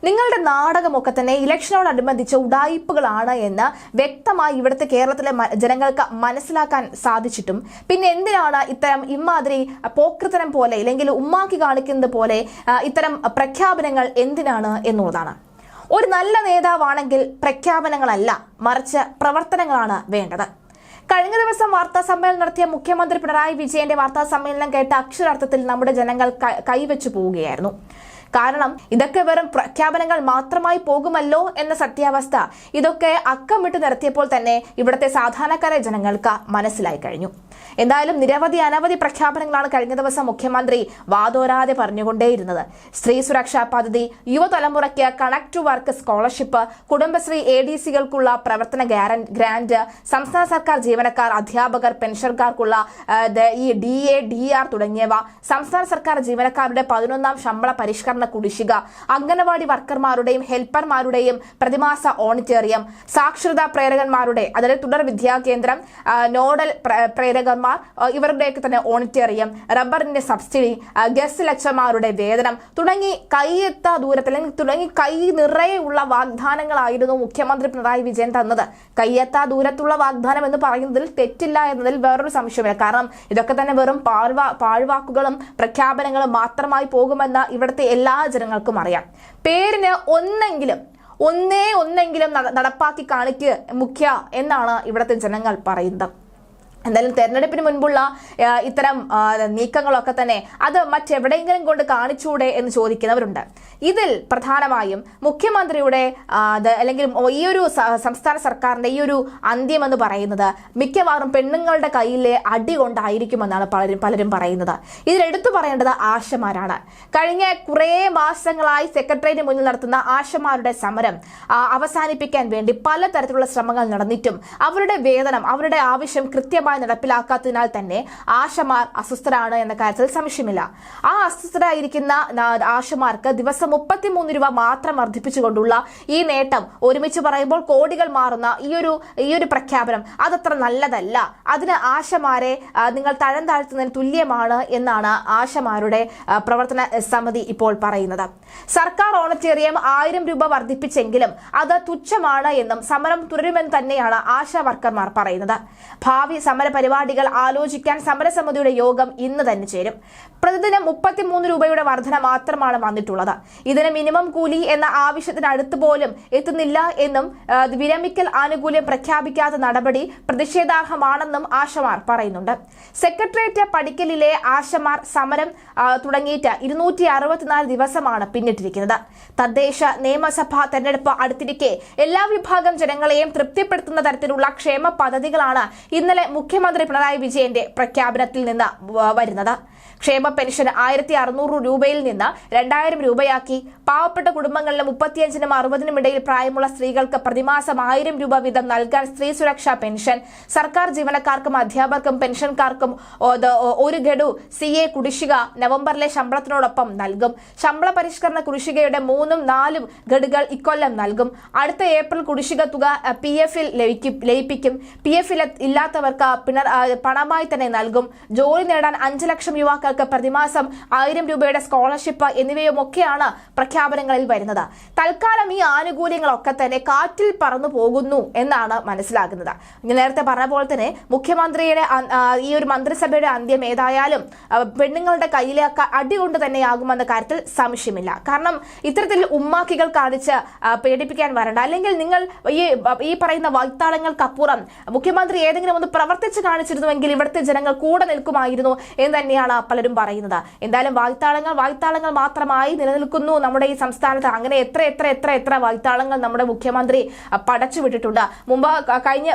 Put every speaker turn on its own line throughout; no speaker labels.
നിങ്ങളുടെ നാടകമൊക്കെ തന്നെ ഇലക്ഷനോടനുബന്ധിച്ച് ഉഡായിപ്പുകളാണ് എന്ന് വ്യക്തമായി ഇവിടുത്തെ കേരളത്തിലെ ജനങ്ങൾക്ക് മനസ്സിലാക്കാൻ സാധിച്ചിട്ടും പിന്നെ എന്തിനാണ് ഇത്തരം ഇമാതിരി പോക്രിത്തരം പോലെ അല്ലെങ്കിൽ ഉമ്മാക്കി കാണിക്കുന്നത് പോലെ ഇത്തരം പ്രഖ്യാപനങ്ങൾ എന്തിനാണ് എന്നുള്ളതാണ്. ഒരു നല്ല നേതാവാണെങ്കിൽ പ്രഖ്യാപനങ്ങളല്ല, മറിച്ച് പ്രവർത്തനങ്ങളാണ് വേണ്ടത്. കഴിഞ്ഞ ദിവസം വാർത്താ സമ്മേളനം നടത്തിയ മുഖ്യമന്ത്രി പിണറായി വിജയന്റെ വാർത്താ സമ്മേളനം കേട്ട അക്ഷരാർത്ഥത്തിൽ നമ്മുടെ ജനങ്ങൾ കൈവച്ചു പോവുകയായിരുന്നു. കാരണം ഇതൊക്കെ വെറും പ്രഖ്യാപനങ്ങൾ മാത്രമായി പോകുമല്ലോ എന്ന സത്യാവസ്ഥ ഇതൊക്കെ അക്കമിട്ട് നിരത്തിയപ്പോൾ തന്നെ ഇവിടുത്തെ സാധാരണക്കാരായ ജനങ്ങൾക്ക് മനസ്സിലായി കഴിഞ്ഞു. എന്തായാലും അനവധി പ്രഖ്യാപനങ്ങളാണ് കഴിഞ്ഞ ദിവസം മുഖ്യമന്ത്രി വാതോരാതെ പറഞ്ഞുകൊണ്ടേയിരുന്നത്. സ്ത്രീ സുരക്ഷാ പദ്ധതി, യുവതലമുറയ്ക്ക് connect to work scholarship, Kudumbashree ADCകൾക്കുള്ള പ്രവർത്തന ഗ്രാന്റ്, സംസ്ഥാന സർക്കാർ ജീവനക്കാർ, അധ്യാപകർ, പെൻഷൻകാർക്കുള്ള ഈ DA, DR തുടങ്ങിയവ, സംസ്ഥാന സർക്കാർ ജീവനക്കാരുടെ 11ാം ശമ്പള പരിഷ്കരണ കുടിശ്ശിക, അംഗനവാടി വർക്കർമാരുടെയും ഹെൽപ്പർമാരുടെയും പ്രതിമാസ ഓഡിറ്റോറിയം, സാക്ഷരതാ പ്രേരകന്മാരുടെ അതായത് തുടർ വിദ്യാകേന്ദ്രം, നോഡൽ പ്രേരകന്മാർ ഇവരുടെയൊക്കെ തന്നെ ഓഡിറ്റോറിയം, റബ്ബറിന്റെ സബ്സിഡി, ഗസ്റ്റ് ലെക്ചർമാരുടെ വേതനം തുടങ്ങി കൈയെത്താ ദൂരത്തിൽ അല്ലെങ്കിൽ കൈ നിറയെയുള്ള വാഗ്ദാനങ്ങളായിരുന്നു മുഖ്യമന്ത്രി പിണറായി വിജയൻ തന്നത്. കൈയെത്താ ദൂരത്തുള്ള വാഗ്ദാനം എന്ന് പറയുന്നതിൽ തെറ്റില്ല എന്നതിൽ വേറൊരു സംശയമില്ല. കാരണം ഇതൊക്കെ തന്നെ വെറും പാഴ്വാക്കുകളും പ്രഖ്യാപനങ്ങളും മാത്രമായി പോകുമെന്ന് ഇവിടുത്തെ എല്ലാ ജനങ്ങൾക്കും അറിയാം. പേരിന് ഒന്നെങ്കിലും നടപ്പാക്കി കാണിക്ക് മുഖ്യ എന്നാണ് ഇവിടുത്തെ ജനങ്ങൾ പറയുന്നത്. എന്തായാലും തെരഞ്ഞെടുപ്പിന് മുൻപുള്ള ഇത്തരം നീക്കങ്ങളൊക്കെ തന്നെ അത് മറ്റെവിടെയെങ്കിലും കൊണ്ട് കാണിച്ചൂടെ എന്ന് ചോദിക്കുന്നവരുണ്ട്. ഇതിൽ പ്രധാനമായും മുഖ്യമന്ത്രിയുടെ അല്ലെങ്കിൽ ഈ ഒരു സംസ്ഥാന സർക്കാരിന്റെ ഈ ഒരു അന്ത്യം എന്ന് പറയുന്നത് മിക്കവാറും പെണ്ണുങ്ങളുടെ കയ്യിലെ അടി കൊണ്ടായിരിക്കുമെന്നാണ് പലരും പറയുന്നത്. ഇതിലെടുത്തു പറയേണ്ടത് ആശമാരാണ്. കഴിഞ്ഞ കുറേ മാസങ്ങളായി സെക്രട്ടേറിയറ്റിന് മുന്നിൽ നടത്തുന്ന ആശമാരുടെ സമരം അവസാനിപ്പിക്കാൻ വേണ്ടി പലതരത്തിലുള്ള ശ്രമങ്ങൾ നടന്നിട്ടും അവരുടെ വേതനം, അവരുടെ ആവശ്യം കൃത്യമായി നടപ്പിലാക്കാത്തതിനാൽ തന്നെ ആശമാർ അസ്വസ്ഥരാണ് എന്ന കാര്യത്തിൽ സംശയമില്ല. ആ അസ്വസ്ഥരായിരിക്കുന്ന ആശമാർക്ക് ദിവസം 33 രൂപ മാത്രം വർദ്ധിപ്പിച്ചുകൊണ്ടുള്ള ഈ നേട്ടം ഒരുമിച്ച് പറയുമ്പോൾ കോടികൾ മാറുന്ന ഈ ഒരു പ്രഖ്യാപനം അതത്ര നല്ലതല്ല. അതിന് ആശമാരെ നിങ്ങൾ തരം താഴ്ത്തുന്നതിന് തുല്യമാണ് എന്നാണ് ആശമാരുടെ പ്രവർത്തന സമിതി ഇപ്പോൾ പറയുന്നത്. സർക്കാർ ഓഡിറ്റോറിയം 1000 രൂപ വർദ്ധിപ്പിച്ചെങ്കിലും അത് തുച്ഛമാണ് എന്നും സമരം തുടരുമെന്ന് തന്നെയാണ് ആശാ വർക്കർമാർ പറയുന്നത്. ഭാവി സമര പരിപാടികൾ ആലോചിക്കാൻ സമരസമിതിയുടെ യോഗം ഇന്ന് തന്നെ ചേരും. പ്രതിദിനം 33 രൂപയുടെ വർധന മാത്രമാണ് വന്നിട്ടുള്ളത്. ഇതിന് മിനിമം കൂലി എന്ന ആവശ്യത്തിന് അടുത്ത് പോലും എത്തുന്നില്ല എന്നും വിരമിക്കൽ ആനുകൂല്യം പ്രഖ്യാപിക്കാത്ത നടപടി പ്രതിഷേധാർഹമാണെന്നും ആശമാർ പറയുന്നുണ്ട്. സെക്രട്ടേറിയറ്റ് പടിക്കലിലെ ആശമാർ സമരം തുടങ്ങിയിട്ട് 264 ദിവസമാണ് പിന്നിട്ടിരിക്കുന്നത്. തദ്ദേശ നിയമസഭാ തെരഞ്ഞെടുപ്പ് അടുത്തിരിക്കെ എല്ലാ വിഭാഗം ജനങ്ങളെയും തൃപ്തിപ്പെടുത്തുന്ന തരത്തിലുള്ള ക്ഷേമ പദ്ധതികളാണ് ഇന്നലെ മുഖ്യമന്ത്രി പിണറായി വിജയന്റെ പ്രഖ്യാപനത്തിൽ നിന്ന് വരുന്നത്. ക്ഷേമ പെൻഷൻ 1600 രൂപയിൽ നിന്ന് 2000 രൂപയാക്കി. പാവപ്പെട്ട കുടുംബങ്ങളിലെ 35-നും 60-നും ഇടയിൽ പ്രായമുള്ള സ്ത്രീകൾക്ക് പ്രതിമാസം 1000 രൂപ വീതം നൽകാൻ സ്ത്രീ സുരക്ഷാ പെൻഷൻ. സർക്കാർ ജീവനക്കാർക്കും അധ്യാപകർക്കും പെൻഷൻകാർക്കും ഒരു ഗഡു CA കുടിശ്ശിക നവംബറിലെ ശമ്പളത്തിനോടൊപ്പം നൽകും. ശമ്പള പരിഷ്കരണ കുടിശ്ശികയുടെ 3-ഉം 4-ഉം ഗഡുകൾ ഇക്കൊല്ലം നൽകും. അടുത്ത ഏപ്രിൽ കുടിശ്ശിക തുക PF-ൽ ലയിപ്പിക്കും. PF ഇല്ലാത്തവർക്ക് പണമായി തന്നെ നൽകും. ജോലി നേടാൻ 5 ലക്ഷം യുവാക്കൾക്ക് പ്രതിമാസം 1000 രൂപയുടെ സ്കോളർഷിപ്പ് എന്നിവയുമൊക്കെയാണ് പ്രഖ്യാപനങ്ങളിൽ വരുന്നത്. തൽക്കാലം ഈ ആനുകൂല്യങ്ങളൊക്കെ തന്നെ കാറ്റിൽ പറന്നു പോകുന്നു എന്നാണ് മനസ്സിലാക്കുന്നത്. നേരത്തെ പറഞ്ഞ പോലെ തന്നെ മുഖ്യമന്ത്രിയുടെ ഈ ഒരു മന്ത്രിസഭയുടെ അന്ത്യം ഏതായാലും പെണ്ണുങ്ങളുടെ കയ്യിലെ അടി കൊണ്ട് തന്നെയാകുമെന്ന കാര്യത്തിൽ സംശയമില്ല. കാരണം ഇത്തരത്തിൽ ഉമ്മാക്കികൾ കാണിച്ച് പേടിപ്പിക്കാൻ വരണ്ട. അല്ലെങ്കിൽ നിങ്ങൾ ഈ പറയുന്ന വാഗ്ദാനങ്ങൾക്കപ്പുറം മുഖ്യമന്ത്രി ഏതെങ്കിലും ഒന്ന് പ്രവർത്തിച്ച് കാണിച്ചിരുന്നുവെങ്കിൽ ഇവിടുത്തെ ജനങ്ങൾ കൂടെ നിൽക്കുമായിരുന്നു എന്ന് തന്നെയാണ് പലരും പറയുന്നത്. എന്തായാലും വാഗ്ദാനങ്ങൾ മാത്രമായി നിലനിൽക്കുന്നു നമ്മുടെ ഈ സംസ്ഥാനത്ത്. അങ്ങനെ എത്ര വാഗ്ദാനങ്ങൾ നമ്മുടെ മുഖ്യമന്ത്രി പടച്ചുവിട്ടിട്ടുണ്ട്. മുമ്പ് കഴിഞ്ഞ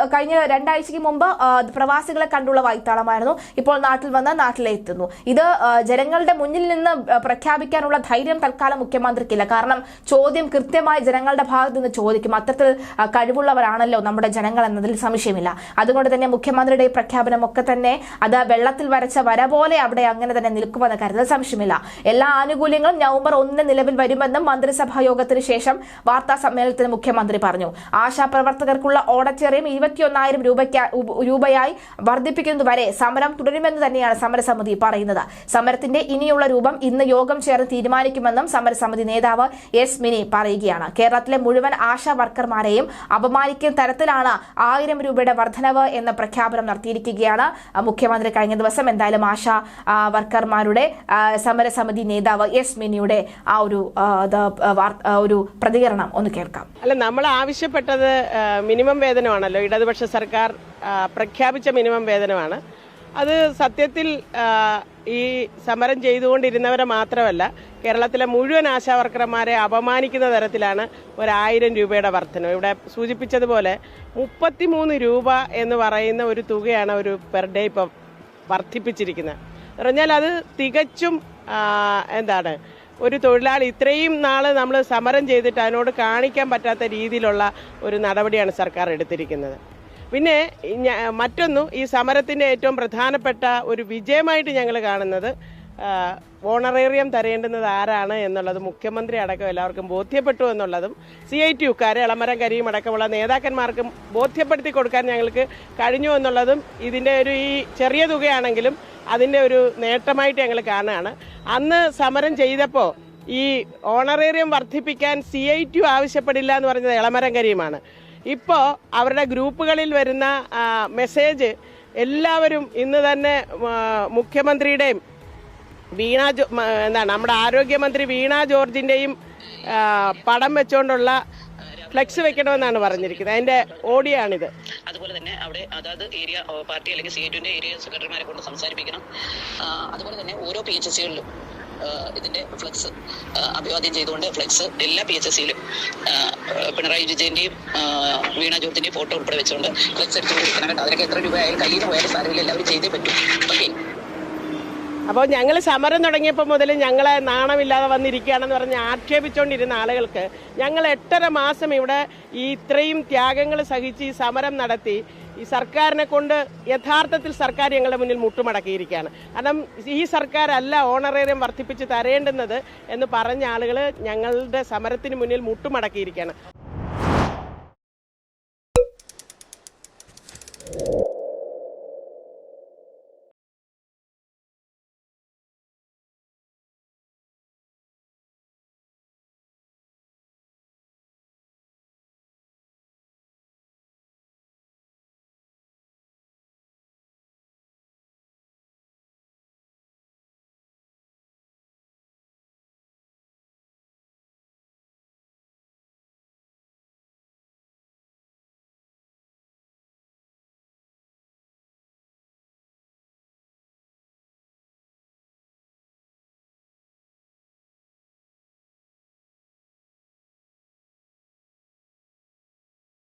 2 ആഴ്ചയ്ക്ക് മുമ്പ് പ്രവാസികളെ കണ്ടുള്ള വാഗ്ദാനമായിരുന്നു. ഇപ്പോൾ നാട്ടിൽ വന്ന് നാട്ടിലെത്തുന്നു. ഇത് ജനങ്ങളുടെ മുന്നിൽ നിന്ന് പ്രഖ്യാപിക്കാനുള്ള ധൈര്യം തൽക്കാലം മുഖ്യമന്ത്രിക്കില്ല. കാരണം ചോദ്യം കൃത്യമായി ജനങ്ങളുടെ ഭാഗത്ത് നിന്ന് ചോദിക്കും. അത്തരത്തിൽ കഴിവുള്ളവരാണല്ലോ നമ്മുടെ ജനങ്ങൾ എന്നതിൽ സംശയമില്ല. അതുകൊണ്ട് തന്നെ മുഖ്യമന്ത്രിയുടെ മുഖ്യമന്ത്രിയുടെ പ്രഖ്യാപനമൊക്കെ തന്നെ അത് വെള്ളത്തിൽ വരച്ച വര പോലെ അവിടെ അങ്ങനെ തന്നെ നിൽക്കുമെന്ന കാര്യത്തിൽ സംശയമില്ല. എല്ലാ ആനുകൂല്യങ്ങളും നവംബർ 1 നിലവിൽ വരുമെന്നും മന്ത്രിസഭാ യോഗത്തിന് ശേഷം വാർത്താ സമ്മേളനത്തിൽ മുഖ്യമന്ത്രി പറഞ്ഞു. ആശാപ്രവർത്തകർക്കുള്ള ഓഡിറ്റോറിയം 21,000 രൂപയായി വർദ്ധിപ്പിക്കുന്നതുവരെ സമരം തുടരുമെന്ന് തന്നെയാണ് സമരസമിതി പറയുന്നത്. സമരത്തിന്റെ ഇനിയുള്ള രൂപം ഇന്ന് യോഗം ചേർന്ന് തീരുമാനിക്കുമെന്നും സമരസമിതി നേതാവ് എസ് മിനി പറയുകയാണ്. കേരളത്തിലെ മുഴുവൻ ആശാ വർക്കർമാരെയും അപമാനിക്കുന്ന തരത്തിലാണ് 1000 രൂപയുടെ വർധനവ് എന്ന പ്രഖ്യാപനം നടത്തിയിരിക്കുകയാണ് മുഖ്യമന്ത്രി കഴിഞ്ഞ ദിവസം. എന്തായാലും ആശാ വർക്കർമാരുടെ സമരസമിതി നേതാവ് എസ് മിനിയുടെ ആ ഒരു പ്രതികരണം ഒന്ന് കേൾക്കാം.
അല്ല, നമ്മൾ ആവശ്യപ്പെട്ടത് മിനിമം വേതനമാണല്ലോ. ഇടതുപക്ഷ സർക്കാർ പ്രഖ്യാപിച്ച മിനിമം വേതനമാണ്. അത് സത്യത്തിൽ ഈ സമരം ചെയ്തുകൊണ്ടിരുന്നവരെ മാത്രമല്ല, കേരളത്തിലെ മുഴുവൻ ആശാവർക്കർമാരെ അപമാനിക്കുന്ന തരത്തിലാണ് 1000 രൂപയുടെ വർധന. ഇവിടെ സൂചിപ്പിച്ചതുപോലെ 33 രൂപ എന്ന് പറയുന്ന ഒരു തുകയാണ് ഒരു പെർ ഡേ ഇപ്പം വർദ്ധിപ്പിച്ചിരിക്കുന്നത്. പറഞ്ഞാൽ അത് തികച്ചും ഒരു തൊഴിലാളി ഇത്രയും നാൾ നമ്മൾ സമരം ചെയ്തിട്ട് അതിനോട് കാണിക്കാൻ പറ്റാത്ത രീതിയിലുള്ള ഒരു നടപടിയാണ് സർക്കാർ എടുത്തിരിക്കുന്നത്. പിന്നെ മറ്റൊന്നു, ഈ സമരത്തിൻ്റെ ഏറ്റവും പ്രധാനപ്പെട്ട ഒരു വിജയമായിട്ട് ഞങ്ങൾ കാണുന്നത് ഓണറേറിയം തരേണ്ടുന്നത് ആരാണ് എന്നുള്ളത് മുഖ്യമന്ത്രി അടക്കം എല്ലാവർക്കും ബോധ്യപ്പെട്ടു എന്നുള്ളതും CITU-ക്കാരെ എളമരം കരീം അടക്കമുള്ള നേതാക്കന്മാർക്കും ബോധ്യപ്പെടുത്തി കൊടുക്കാൻ ഞങ്ങൾക്ക് കഴിഞ്ഞു എന്നുള്ളതും ഇതിൻ്റെ ഈ ചെറിയ തുകയാണെങ്കിലും അതിൻ്റെ ഒരു നേട്ടമായിട്ട് ഞങ്ങൾ കാണുകയാണ്. അന്ന് സമരം ചെയ്തപ്പോൾ ഈ ഓണറേറിയം വർദ്ധിപ്പിക്കാൻ CITU ആവശ്യപ്പെടില്ല എന്ന് പറഞ്ഞത് എളമരം കരീമാണ്. ഇപ്പോൾ അവരുടെ ഗ്രൂപ്പുകളിൽ വരുന്ന മെസ്സേജ് എല്ലാവരും ഇന്ന് തന്നെ മുഖ്യമന്ത്രിയുടെയും നമ്മുടെ ആരോഗ്യമന്ത്രി വീണ ജോർജിൻ്റെയും പടം വെച്ചുകൊണ്ടുള്ള ഫ്ലെക്സ് വെക്കണമെന്നാണ് പറഞ്ഞിരിക്കുന്നത്. അതിന്റെ ഓഡിയോ ആണിത്.
അതുപോലെ തന്നെ അവിടെ അതാത് ഏരിയ പാർട്ടി അല്ലെങ്കിൽ CITUവിന്റെ ഏരിയ സെക്രട്ടറിമാരെ കൊണ്ട് സംസാരിപ്പിക്കണം. അതുപോലെ തന്നെ ഓരോ PHSകളിലും ഇതിന്റെ ഫ്ലെക്സ് അഭിവാദ്യം ചെയ്തുകൊണ്ട് ഫ്ലെക്സ് എല്ലാ PHSയിലും പിണറായി വിജയന്റെയും വീണ ജോർജിന്റെയും ഫോട്ടോ ഉൾപ്പെടെ വെച്ചുകൊണ്ട് ഫ്ലെക്സ് അടിച്ചുകൊണ്ടിരിക്കണം കേട്ടോ. അതിനൊക്കെ എത്ര രൂപയായാലും കയ്യിൽ നിന്ന് പോയാലും സാരമില്ല, എല്ലാവരും ചെയ്തേ പറ്റും. ഓക്കെ.
അപ്പോൾ ഞങ്ങൾ സമരം തുടങ്ങിയപ്പോൾ മുതൽ ഞങ്ങളെ നാണമില്ലാതെ വന്നിരിക്കുകയാണെന്ന് പറഞ്ഞ് ആക്ഷേപിച്ചുകൊണ്ടിരുന്ന ആളുകൾക്ക് ഞങ്ങൾ 8.5 മാസം ഇവിടെ ഈ ഇത്രയും ത്യാഗങ്ങൾ സഹിച്ച് ഈ സമരം നടത്തി ഈ സർക്കാരിനെ കൊണ്ട് യഥാർത്ഥത്തിൽ സർക്കാർ ഞങ്ങളുടെ മുന്നിൽ മുട്ടുമടക്കിയിരിക്കുകയാണ്. കാരണം ഈ സർക്കാരല്ല ഓണറേറിയം വർദ്ധിപ്പിച്ച് തരേണ്ടുന്നത് എന്ന് പറഞ്ഞ ആളുകൾ ഞങ്ങളുടെ സമരത്തിന് മുന്നിൽ മുട്ടുമടക്കിയിരിക്കുകയാണ്.